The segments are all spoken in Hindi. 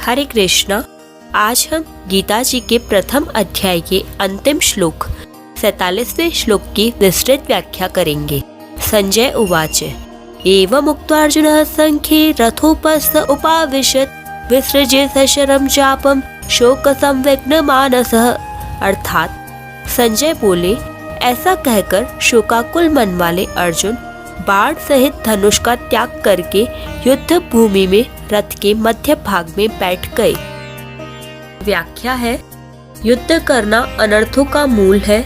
हरे कृष्णा। आज हम गीता जी के प्रथम अध्याय के अंतिम श्लोक 47वें श्लोक की विस्तृत व्याख्या करेंगे। संजय उवाच एवं उक्त्वा अर्जुनः संख्ये रथोपस्थ उपाविशत् विसृज्य सशरं चापं शोक संविघ्न मानसः। अर्थात संजय बोले, ऐसा कहकर शोकाकुल मन वाले अर्जुन बाण सहित धनुष का त्याग करके युद्ध भूमि में रथ के मध्य भाग में बैठ गए। व्याख्या है, युद्ध करना अनर्थों का मूल है।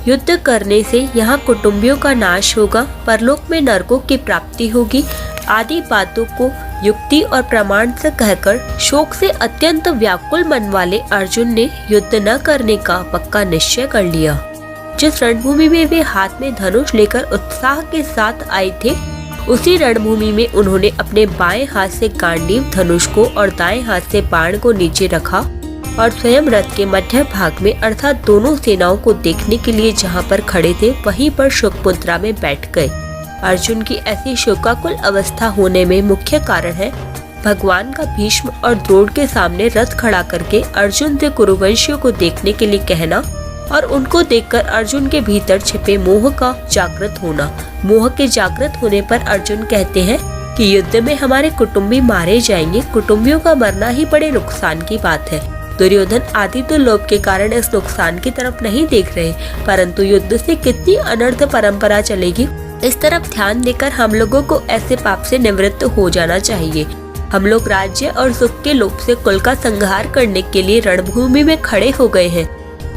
युद्ध करने से यहाँ कुटुंबियों का नाश होगा, परलोक में नरकों की प्राप्ति होगी आदि बातों को युक्ति और प्रमाण से कहकर शोक से अत्यंत व्याकुल मन वाले अर्जुन ने युद्ध न करने का पक्का निश्चय कर लिया। जिस रणभूमि में वे हाथ में धनुष लेकर उत्साह के साथ आए थे, उसी रणभूमि में उन्होंने अपने बाएं हाथ से गांडीव धनुष को और दाएं हाथ से बाण को नीचे रखा और स्वयं रथ के मध्य भाग में अर्थात दोनों सेनाओं को देखने के लिए जहां पर खड़े थे वहीं पर शोक मुद्रा में बैठ गए। अर्जुन की ऐसी शोकाकुल अवस्था होने में मुख्य कारण है भगवान का भीष्म और द्रोण के सामने रथ खड़ा करके अर्जुन से कुरुवंशियों को देखने के लिए कहना और उनको देखकर अर्जुन के भीतर छिपे मोह का जागृत होना। मोह के जागृत होने पर अर्जुन कहते हैं कि युद्ध में हमारे कुटुंबी मारे जाएंगे, कुटुंबियों का मरना ही बड़े नुकसान की बात है। दुर्योधन आदि तो लोभ के कारण इस नुकसान की तरफ नहीं देख रहे, परंतु युद्ध से कितनी अनर्थ परंपरा चलेगी, इस तरफ ध्यान देकर हम लोगों को ऐसे पाप से निवृत्त हो जाना चाहिए। हम लोग राज्य और सुख के लोभ से कुल का संहार करने के लिए रणभूमि में खड़े हो गए हैं।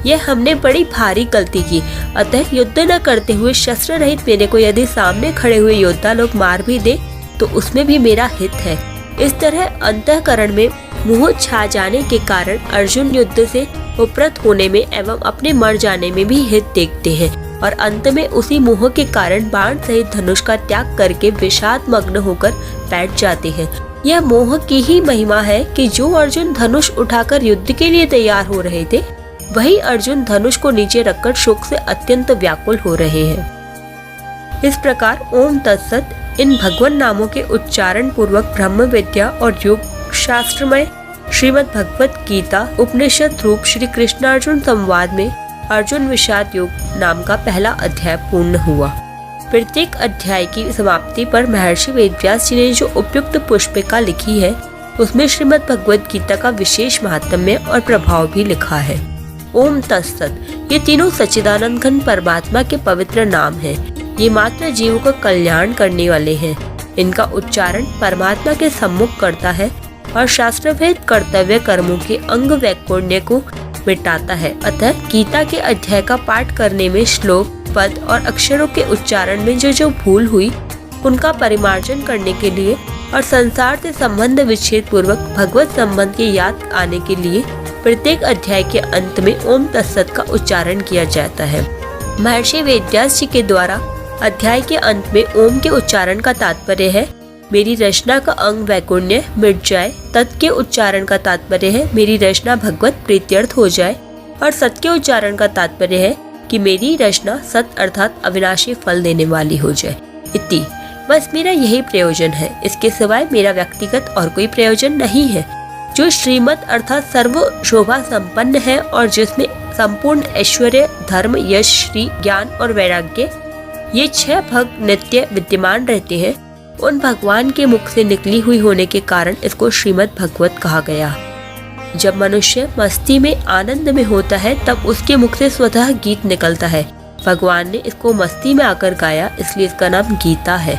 यह हमने बड़ी भारी गलती की, अतः युद्ध न करते हुए शस्त्र रहित मेरे को यदि सामने खड़े हुए योद्धा लोग मार भी दे तो उसमें भी मेरा हित है। इस तरह अंतःकरण में मोह छा जाने के कारण अर्जुन युद्ध से उपरत होने में एवं अपने मर जाने में भी हित देखते हैं और अंत में उसी मोह के कारण बाण सहित धनुष का त्याग करके विषाद मग्न होकर बैठ जाते हैं। यह मोह की ही महिमा है कि जो अर्जुन धनुष उठाकर युद्ध के लिए तैयार हो रहे थे, वही अर्जुन धनुष को नीचे रखकर शोक से अत्यंत व्याकुल हो रहे हैं। इस प्रकार ओम तत्सत इन भगवान नामों के उच्चारण पूर्वक ब्रह्म विद्या और योग शास्त्रमय श्रीमद् भगवत गीता उपनिषद रूप श्री कृष्णार्जुन संवाद में अर्जुन विषाद योग नाम का पहला अध्याय पूर्ण हुआ। प्रत्येक अध्याय की समाप्ति पर महर्षि वेदव्यास जी ने जो उपयुक्त पुष्पिका लिखी है, उसमें श्रीमद् भगवत गीता का विशेष महात्म्य और प्रभाव भी लिखा है। ओम तत्सत, ये तीनों सच्चिदानंद घन परमात्मा के पवित्र नाम हैं। ये मात्र जीवों का कल्याण करने वाले हैं। इनका उच्चारण परमात्मा के सम्मुख करता है और शास्त्रभेद कर्तव्य कर्मों के अंग वैकुण्य को मिटाता है। अतः गीता के अध्याय का पाठ करने में श्लोक, पद और अक्षरों के उच्चारण में जो भूल हुई उनका परिमार्जन करने के लिए और संसार से संबंध विच्छेद पूर्वक भगवत संबंध की याद आने के लिए प्रत्येक अध्याय के अंत में ओम तत्सत का उच्चारण किया जाता है। महर्षि वेदव्यास जी के द्वारा अध्याय के अंत में ओम के उच्चारण का तात्पर्य है मेरी रचना का अंग वैकुण्य मिट जाए। तत् के उच्चारण का तात्पर्य है मेरी रचना भगवत प्रीत्यर्थ हो जाए और सत के उच्चारण का तात्पर्य है कि मेरी रचना सत अर्थात अविनाशी फल देने वाली हो जाए। इति बस मेरा यही प्रयोजन है, इसके सिवाय मेरा व्यक्तिगत और कोई प्रयोजन नहीं है। जो श्रीमत अर्थात सर्व शोभा संपन्न है और जिसमें संपूर्ण ऐश्वर्य, धर्म, यश, श्री, ज्ञान और वैराग्य ये 6 भग नित्य विद्यमान रहते हैं, उन भगवान के मुख से निकली हुई होने के कारण इसको श्रीमद् भगवत कहा गया। जब मनुष्य मस्ती में आनंद में होता है तब उसके मुख से स्वतः गीत निकलता है। भगवान ने इसको मस्ती में आकर गाया, इसलिए इसका नाम गीता है।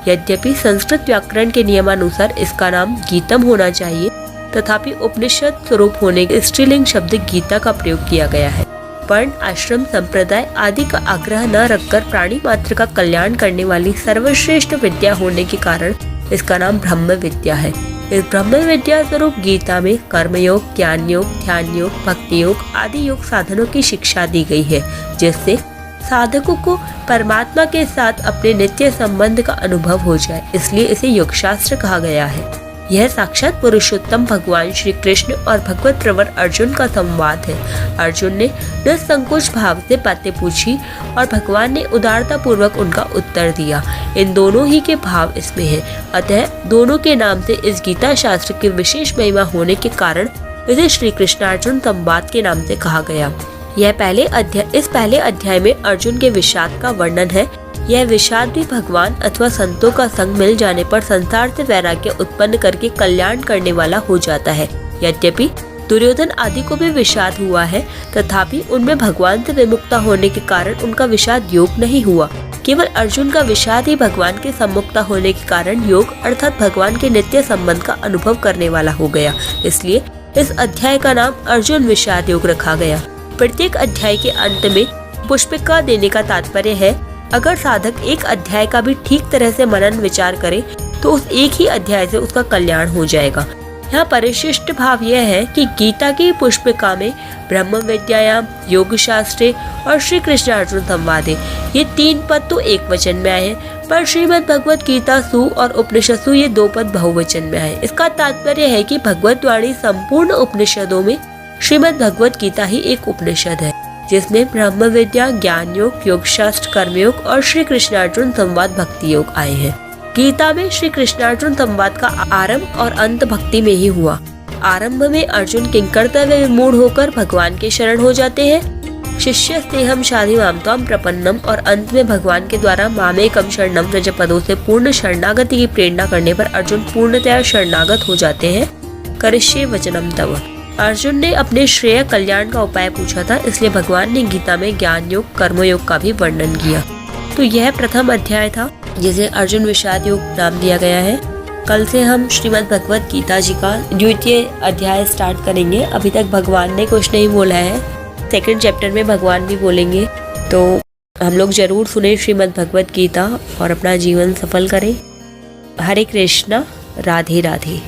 यद्यपि संस्कृत व्याकरण के नियमानुसार इसका नाम गीतम होना चाहिए, तथापि उपनिषद स्वरूप होने के स्त्रीलिंग शब्द गीता का प्रयोग किया गया है। वर्ण, आश्रम, संप्रदाय आदि का आग्रह न रखकर प्राणी मात्र का कल्याण करने वाली सर्वश्रेष्ठ विद्या होने के कारण इसका नाम ब्रह्म विद्या है। इस ब्रह्म विद्या स्वरूप गीता में कर्मयोग, ज्ञान योग, ध्यान योग, भक्ति योग आदि योग साधनों की शिक्षा दी गई है, जिससे साधकों को परमात्मा के साथ अपने नित्य संबंध का अनुभव हो जाए, इसलिए इसे योग शास्त्र कहा गया है। यह साक्षात पुरुषोत्तम भगवान श्री कृष्ण और भगवत प्रवर अर्जुन का संवाद है। अर्जुन ने निसंकोच भाव से बातें पूछी और भगवान ने उदारता पूर्वक उनका उत्तर दिया। इन दोनों ही के भाव इसमें हैं। अतः दोनों के नाम से इस गीता शास्त्र की विशेष महिमा होने के कारण इसे श्री कृष्णार्जुन संवाद के नाम से कहा गया। इस पहले अध्याय में अर्जुन के विषाद का वर्णन है। यह विषाद भी भगवान अथवा संतों का संग मिल जाने पर संसार से वैराग्य उत्पन्न करके कल्याण करने वाला हो जाता है। यद्यपि दुर्योधन आदि को भी विषाद हुआ है, तथापि उनमें भगवान से विमुक्ता होने के कारण उनका विषाद योग नहीं हुआ। केवल अर्जुन का विषाद ही भगवान के सम्मुखता होने के कारण योग अर्थात भगवान के नित्य संबंध का अनुभव करने वाला हो गया। इसलिए इस अध्याय का नाम अर्जुन विषाद योग रखा गया। प्रत्येक अध्याय के अंत में पुष्पिका देने का तात्पर्य है, अगर साधक एक अध्याय का भी ठीक तरह से मनन विचार करे तो उस एक ही अध्याय से उसका कल्याण हो जाएगा। यहाँ परिशिष्ट भाव यह है कि गीता की पुष्पिका में ब्रह्म विद्यायाम, योग शास्त्रे और श्री कृष्ण अर्जुन संवादे ये 3 पद तो एक वचन में आए हैं, पर श्रीमद् भगवत गीता सु और उपनिषदसु ये 2 पद बहुवचन में आए। इसका तात्पर्य है कि भगवत वाणी संपूर्ण उपनिषदों में श्रीमद् भगवत गीता ही एक उपनिषद है, जिसमें ब्रह्म विद्या, ज्ञान योग, योग शास्त्र, कर्मयोग और श्री कृष्णार्जुन संवाद भक्ति योग आए हैं। गीता में श्री कृष्णार्जुन संवाद का आरंभ और अंत भक्ति में ही हुआ। आरंभ में अर्जुन किंकर्तव्य विमूढ़ होकर भगवान के शरण हो जाते हैं, शिष्यस्तेहं शाधि मां त्वां प्रपन्नम, और अंत में भगवान के द्वारा मामेकं शरणं व्रज पदों से पूर्ण शरणागति की प्रेरणा करने पर अर्जुन पूर्णतया शरणागत हो जाते हैं। करिष्ये वचनम तव। अर्जुन ने अपने श्रेय कल्याण का उपाय पूछा था, इसलिए भगवान ने गीता में ज्ञान योग, कर्मयोग का भी वर्णन किया। तो यह प्रथम अध्याय था जिसे अर्जुन विषाद योग नाम दिया गया है। कल से हम श्रीमद् भगवत गीता जी का द्वितीय अध्याय स्टार्ट करेंगे। अभी तक भगवान ने कुछ नहीं बोला है, 2nd चैप्टर में भगवान भी बोलेंगे, तो हम लोग जरूर सुने श्रीमद् भगवत गीता और अपना जीवन सफल करें। हरे कृष्णा, राधे राधे।